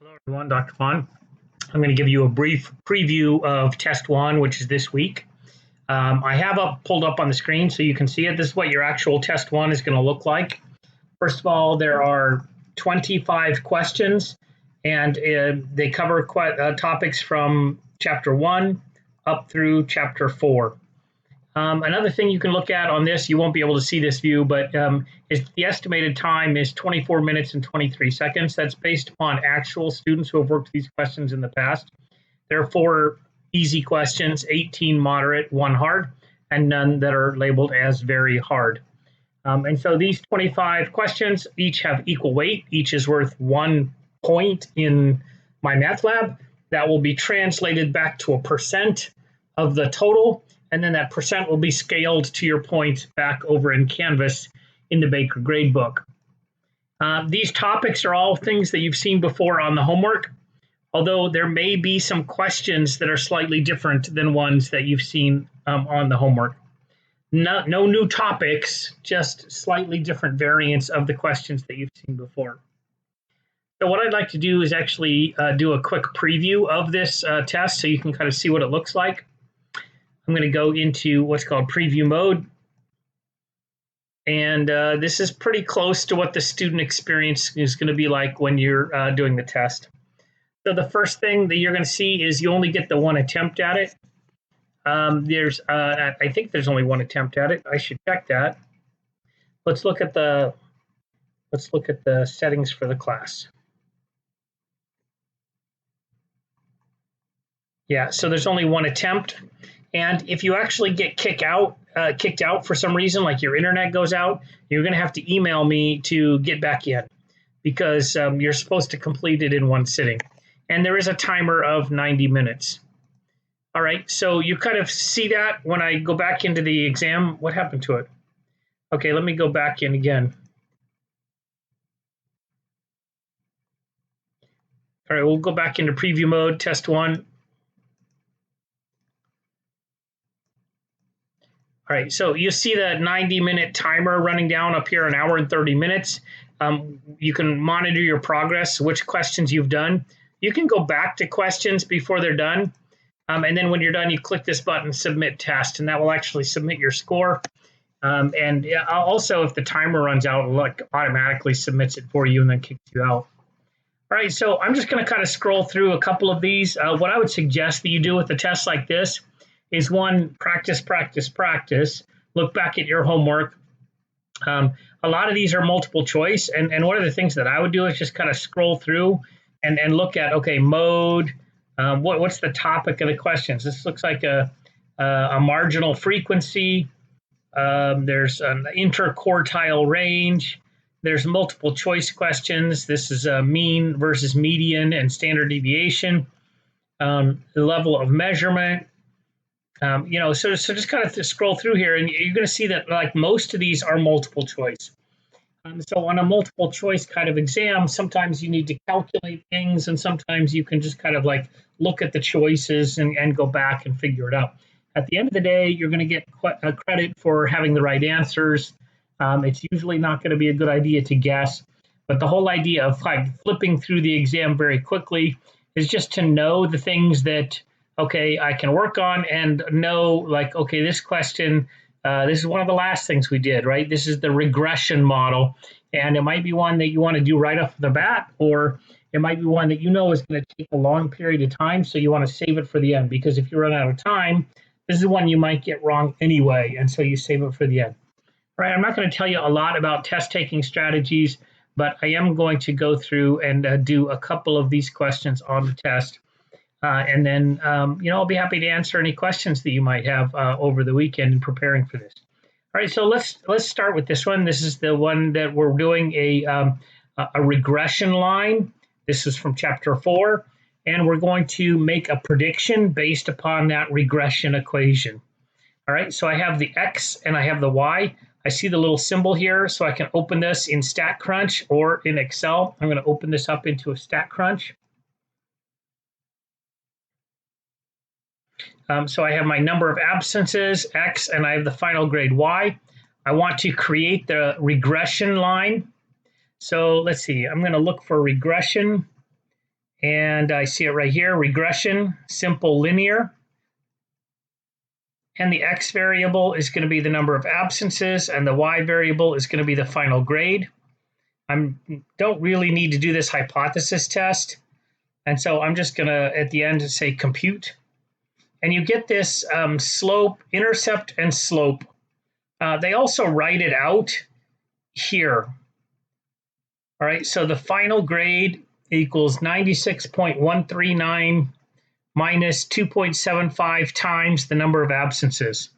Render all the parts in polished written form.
Hello everyone, Dr. Vaughn. I'm going to give you a brief preview of Test 1, which is this week. I have pulled up on the screen so you can see it. This is what your actual Test 1 is going to look like. First of all, there are 25 questions, and they cover topics from Chapter 1 up through Chapter 4. Another thing you can look at on this, you won't be able to see this view, but is the estimated time is 24 minutes and 23 seconds. That's based upon actual students who have worked these questions in the past. There are 4 easy questions, 18 moderate, 1 hard, and none that are labeled as very hard. And so these 25 questions each have equal weight. Each is worth 1 point in my math lab. That will be translated back to a percent of the total, and then that percent will be scaled to your point back over in Canvas in the Baker gradebook. These topics are all things that you've seen before on the homework, although there may be some questions that are slightly different than ones that you've seen on the homework. No new topics, just slightly different variants of the questions that you've seen before. So what I'd like to do is actually do a quick preview of this test so you can kind of see what it looks like. I'm going to go into what's called preview mode. And this is pretty close to what the student experience is going to be like when you're doing the test. So the first thing that you're going to see is you only get the 1 attempt at it. I think there's only 1 attempt at it. I should check that. Let's look at the settings for the class. Yeah, so there's only 1 attempt. And if you actually get kicked out for some reason, like your internet goes out, you're going to have to email me to get back in, because you're supposed to complete it in 1 sitting. And there is a timer of 90 minutes. All right, so you kind of see that when I go back into the exam. What happened to it? Okay, let me go back in again. All right, we'll go back into preview mode, test 1. All right, so you see that 90-minute timer running down up here, 1 hour and 30 minutes. You can monitor your progress, which questions you've done. You can go back to questions before they're done. And then when you're done, you click this button, Submit Test, and that will actually submit your score. And also, if the timer runs out, it automatically submits it for you and then kicks you out. All right, so I'm just going to kind of scroll through a couple of these. What I would suggest that you do with a test like this is 1, practice, practice, practice. Look back at your homework. A lot of these are multiple choice, and one of the things that I would do is just kind of scroll through and look at, okay, mode, what's the topic of the questions? This looks like a marginal frequency. There's an interquartile range. There's multiple choice questions. This is a mean versus median and standard deviation. The level of measurement. So just kind of scroll through here, and you're going to see that like most of these are multiple choice. So on a multiple choice kind of exam, sometimes you need to calculate things, and sometimes you can just kind of like look at the choices and go back and figure it out. At the end of the day, you're going to get credit for having the right answers. It's usually not going to be a good idea to guess, but the whole idea of like flipping through the exam very quickly is just to know the things that, okay, I can work on, and know like, okay, this question, this is one of the last things we did, right? This is the regression model, and it might be one that you want to do right off the bat, or it might be one that you know is going to take a long period of time, so you want to save it for the end, because if you run out of time, this is one you might get wrong anyway, and so you save it for the end. All right, I'm not going to tell you a lot about test-taking strategies, but I am going to go through and do a couple of these questions on the test. And then, I'll be happy to answer any questions that you might have over the weekend in preparing for this. All right, so let's start with this one. This is the one that we're doing a regression line. This is from Chapter 4, and we're going to make a prediction based upon that regression equation. All right, so I have the X and I have the Y. I see the little symbol here, so I can open this in StatCrunch or in Excel. I'm going to open this up into a StatCrunch. So I have my number of absences, X, and I have the final grade, Y. I want to create the regression line. So let's see, I'm going to look for regression, And I see it right here, regression, simple linear. And the x variable is going to be the number of absences, and the y variable is going to be the final grade. I don't really need to do this hypothesis test. And so I'm just going to, at the end, say compute. And you get this slope, intercept, and slope. They also write it out here. All right, so the final grade equals 96.139 minus 2.75 times the number of absences.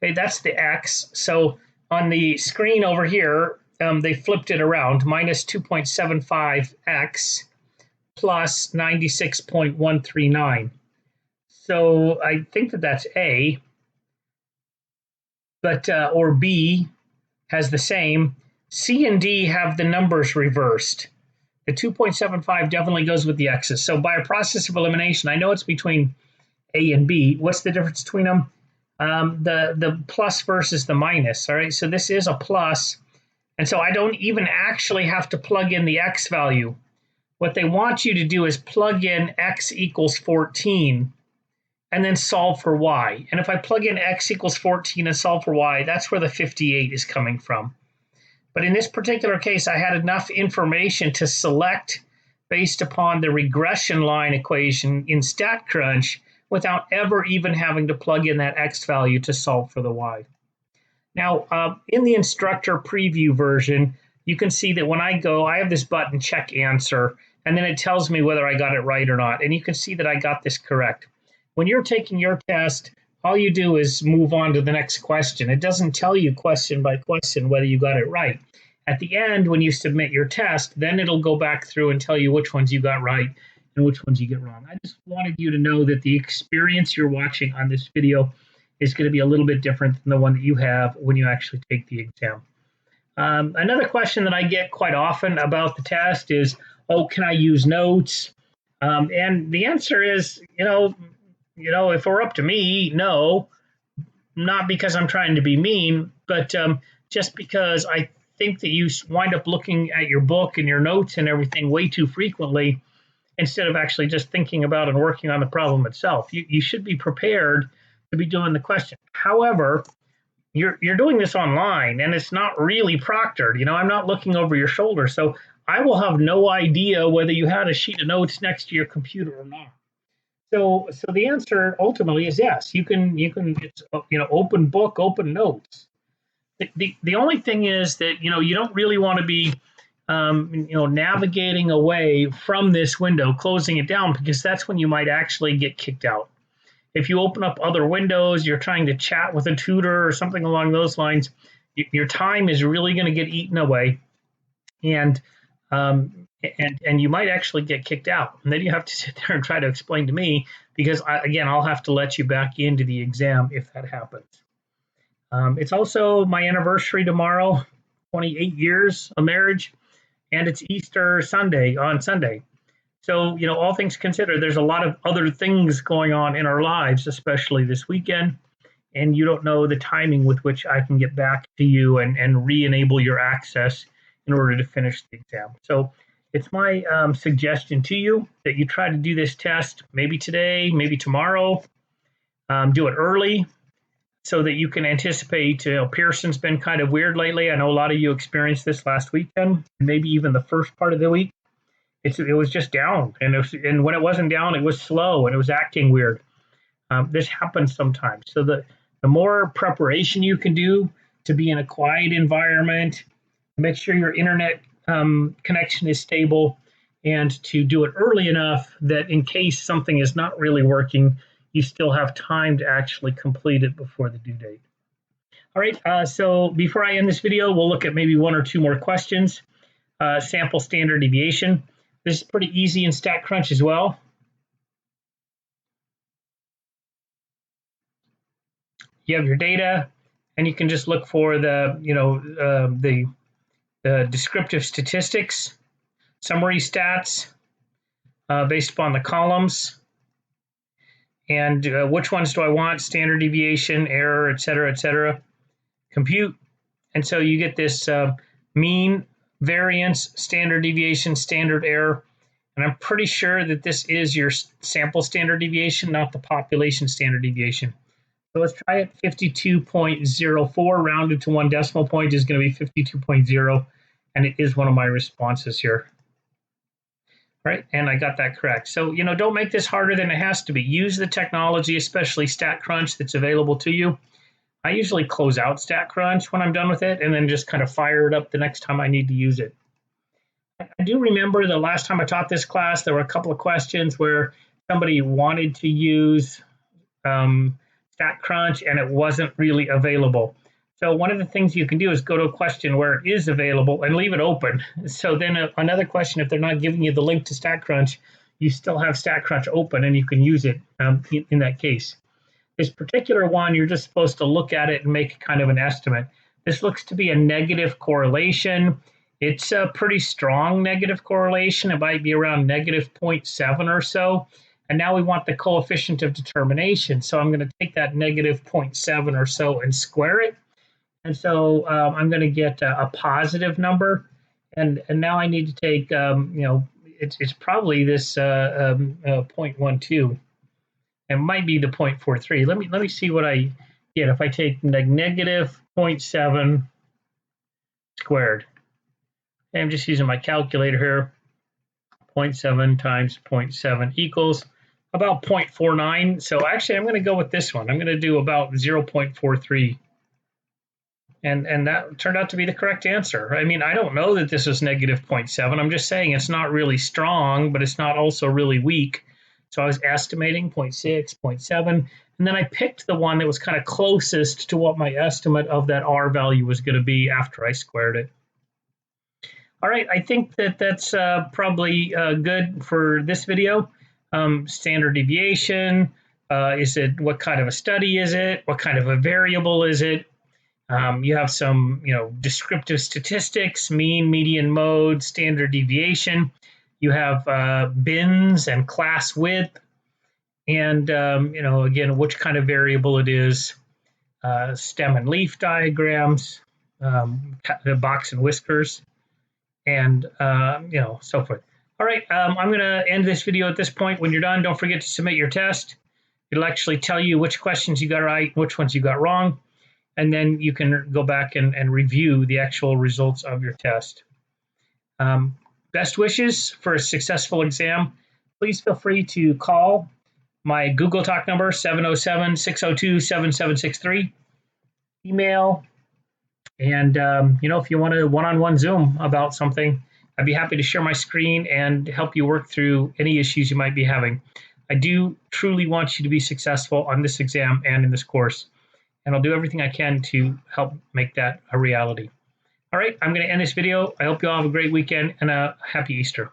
Okay, that's the x. So on the screen over here, they flipped it around, minus 2.75x plus 96.139. So I think that that's A, but or B has the same. C and D have the numbers reversed. The 2.75 definitely goes with the x's. So by a process of elimination, I know it's between A and B. What's the difference between them? The plus versus the minus. All right, so this is a plus, and so I don't even actually have to plug in the x value. What they want you to do is plug in x equals 14 and then solve for y. And if I plug in x equals 14 and solve for y, that's where the 58 is coming from. But in this particular case, I had enough information to select based upon the regression line equation in StatCrunch without ever even having to plug in that x value to solve for the y. Now, in the instructor preview version, you can see that when I go, I have this button, check answer, and then it tells me whether I got it right or not. And you can see that I got this correct. When you're taking your test, all you do is move on to the next question. It doesn't tell you question by question whether you got it right. At the end, when you submit your test, then it'll go back through and tell you which ones you got right and which ones you get wrong. I just wanted you to know that the experience you're watching on this video is going to be a little bit different than the one that you have when you actually take the exam. Another question that I get quite often about the test is, oh, can I use notes? And the answer is, if it were up to me, no, not because I'm trying to be mean, but just because I think that you wind up looking at your book and your notes and everything way too frequently instead of actually just thinking about and working on the problem itself. You should be prepared to be doing the question. However, you're doing this online and it's not really proctored. I'm not looking over your shoulder, so I will have no idea whether you had a sheet of notes next to your computer or not. So the answer ultimately is yes. You can it's open book, open notes. The only thing is that you don't really want to be navigating away from this window, closing it down, because that's when you might actually get kicked out. If you open up other windows, you're trying to chat with a tutor or something along those lines, your time is really going to get eaten away, and you might actually get kicked out. And then you have to sit there and try to explain to me, because I'll have to let you back into the exam if that happens. It's also my anniversary tomorrow, 28 years of marriage, and it's Easter Sunday on Sunday. So, all things considered, there's a lot of other things going on in our lives, especially this weekend, and you don't know the timing with which I can get back to you and re-enable your access in order to finish the exam. So it's my suggestion to you that you try to do this test maybe today, maybe tomorrow. Do it early so that you can anticipate. Pearson's been kind of weird lately. I know a lot of you experienced this last weekend, maybe even the first part of the week. It was just down, and when it wasn't down, it was slow and it was acting weird. This happens sometimes. So the more preparation you can do to be in a quiet environment, make sure your internet connection is stable, and to do it early enough that in case something is not really working, you still have time to actually complete it before the due date. All right, so before I end this video, we'll look at maybe one or two more questions. Sample standard deviation. This is pretty easy in StatCrunch as well. You have your data, and you can just look for the descriptive statistics, summary stats based upon the columns, and which ones do I want? Standard deviation, error, et cetera, compute. And so you get this mean, variance, standard deviation, standard error, And I'm pretty sure that this is your sample standard deviation, not the population standard deviation. So let's try it. 52.04 rounded to 1 decimal point is going to be 52.0, and it is one of my responses here. Right, and I got that correct. So, don't make this harder than it has to be. Use the technology, especially StatCrunch, that's available to you. I usually close out StatCrunch when I'm done with it and then just kind of fire it up the next time I need to use it. I do remember the last time I taught this class, there were a couple of questions where somebody wanted to use StatCrunch and it wasn't really available. So one of the things you can do is go to a question where it is available and leave it open. So then another question, if they're not giving you the link to StatCrunch, you still have StatCrunch open and you can use it in that case. This particular one, you're just supposed to look at it and make kind of an estimate. This looks to be a negative correlation. It's a pretty strong negative correlation. It might be around negative 0.7 or so. And now we want the coefficient of determination. So I'm going to take that negative 0.7 or so and square it. And so I'm going to get a positive number. And now I need to take, it's probably this 0.12. It might be the 0.43. Let me see what I get if I take negative 0.7 squared. Okay, I'm just using my calculator here. 0.7 times 0.7 equals about 0.49. So actually, I'm going to go with this one. I'm going to do about 0.43. And that turned out to be the correct answer. I mean, I don't know that this is negative 0.7. I'm just saying it's not really strong, but it's not also really weak. So I was estimating 0.6, 0.7, and then I picked the one that was kind of closest to what my estimate of that R value was going to be after I squared it. All right, I think that's probably good for this video. Standard deviation, is it, what kind of a study is it? What kind of a variable is it? You have some, descriptive statistics, mean, median, mode, standard deviation. You have bins and class width, and again, which kind of variable it is. Stem and leaf diagrams, the box and whiskers, and so forth. All right, I'm going to end this video at this point. When you're done, don't forget to submit your test. It'll actually tell you which questions you got right, which ones you got wrong, and then you can go back and review the actual results of your test. Best wishes for a successful exam. Please feel free to call my Google Talk number, 707-602-7763. Email, and if you want a one-on-one Zoom about something, I'd be happy to share my screen and help you work through any issues you might be having. I do truly want you to be successful on this exam and in this course, and I'll do everything I can to help make that a reality. All right, I'm going to end this video. I hope you all have a great weekend and a happy Easter.